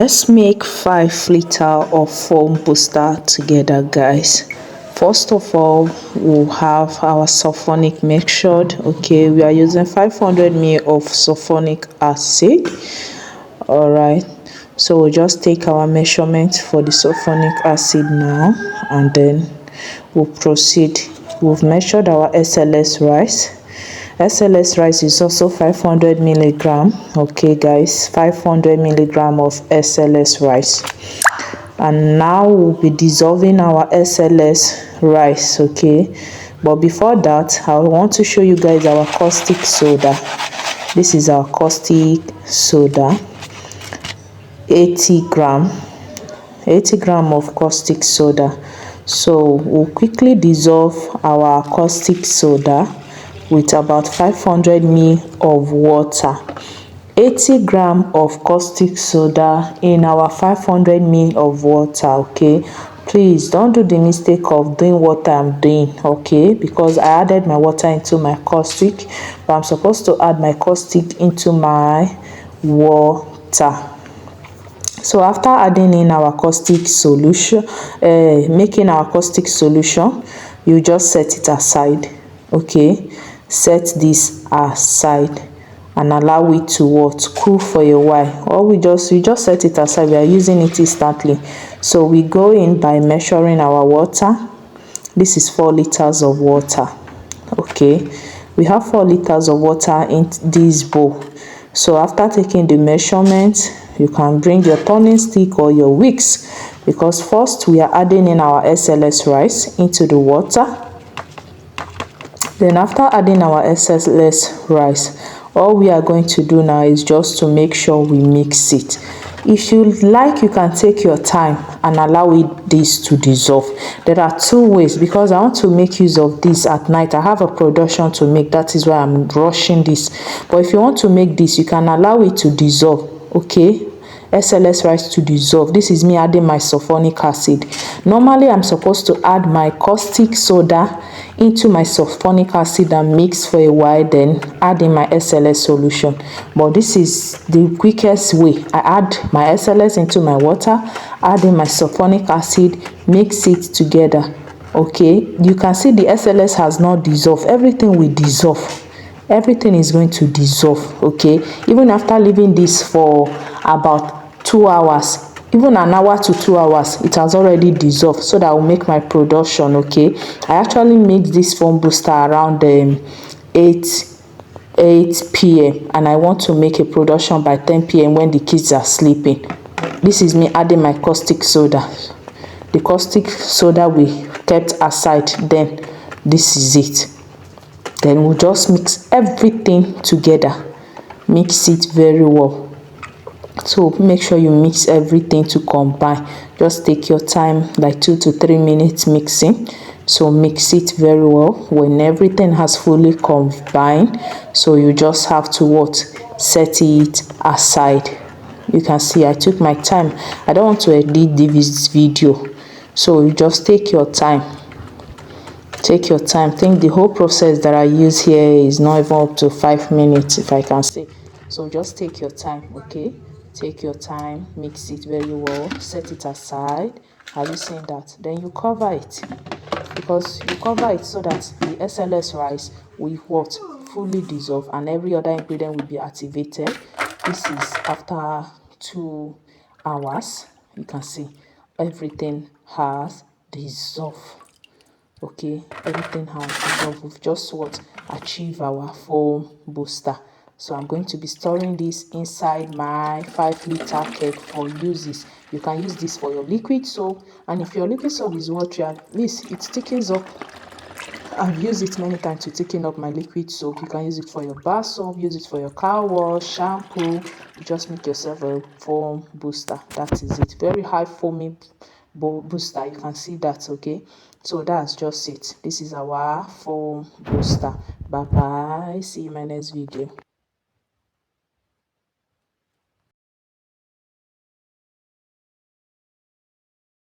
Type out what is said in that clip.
Let's make 5 liter of foam booster together, guys. First of all, we'll have our sulphonic mixtured. Okay, we are using 500 ml of sulphonic acid. All right, so we'll just take our measurement for the sulphonic acid now, and then we'll proceed. We've measured our SLS rice. SLS rice is also 500 milligram. Okay, guys, 500 milligram of SLS rice. And now we'll be dissolving our SLS rice. Okay, but before that, I want to show you guys our caustic soda. This is our caustic soda. 80 gram of caustic soda. So we'll quickly dissolve our caustic soda with about 500 ml of water. 80 gram of caustic soda in our 500 ml of water. Okay, please don't do the mistake of doing what I'm doing. Okay, because I added my water into my caustic, but I'm supposed to add my caustic into my water. So after adding in our caustic solution, making our caustic solution, you just set it aside. Okay, set this aside and allow it to cool for a while. Or we just set it aside. We are using it instantly. So we go in by measuring our water. This is 4 liters of water. Okay, we have 4 liters of water in this bowl. So after taking the measurement, you can bring your turning stick or your wicks, because first we are adding in our SLS rice into the water. Then after adding our SLS rice, all we are going to do now is just to make sure we mix it. If you like, you can take your time and allow this to dissolve. There are 2 ways, because I want to make use of this at night. I have a production to make, that is why I'm rushing this. But if you want to make this, you can allow it to dissolve. Okay, SLS rice to dissolve. This is me adding my sulphonic acid. Normally I'm supposed to add my caustic soda into my sulphonic acid and mix for a while, then add in my SLS solution. But this is the quickest way. I add my SLS into my water, add in my sulphonic acid, mix it together. Okay, you can see the SLS has not dissolved. Everything will dissolve. Everything is going to dissolve. Okay, even after leaving this for about 2 hours, even an hour to 2 hours, it has already dissolved. So that will make my production. Okay, I actually make this foam booster around 8 p.m. and I want to make a production by 10 p.m. when the kids are sleeping. This is me adding my caustic soda. The caustic soda we kept aside. Then this is it. Then we'll just mix everything together. Mix it very well. So make sure you mix everything to combine. Just take your time, like 2 to 3 minutes mixing. So mix it very well. When everything has fully combined, so you just have to set it aside. You can see I took my time. I don't want to edit this video, so you just take your time. Take your time. Think the whole process that I use here is not even up to 5 minutes, if I can say. So just take your time. Okay, take your time, mix it very well, set it aside. Have you seen that? Then you cover it, because you cover it so that the SLS rice will fully dissolve and every other ingredient will be activated. This is after 2 hours. You can see everything has dissolved. Okay, everything has dissolved. We've just achieve our foam booster. So I'm going to be storing this inside my 5-liter keg for uses. You can use this for your liquid soap, and if your liquid soap is watery, at least it thickens up. I've used it many times to thicken up my liquid soap. You can use it for your bar soap, use it for your car wash, shampoo. You just make yourself a foam booster. That is it. Very high foaming booster. You can see that. Okay, so that's just it. This is our foam booster. Bye bye. See you in my next video.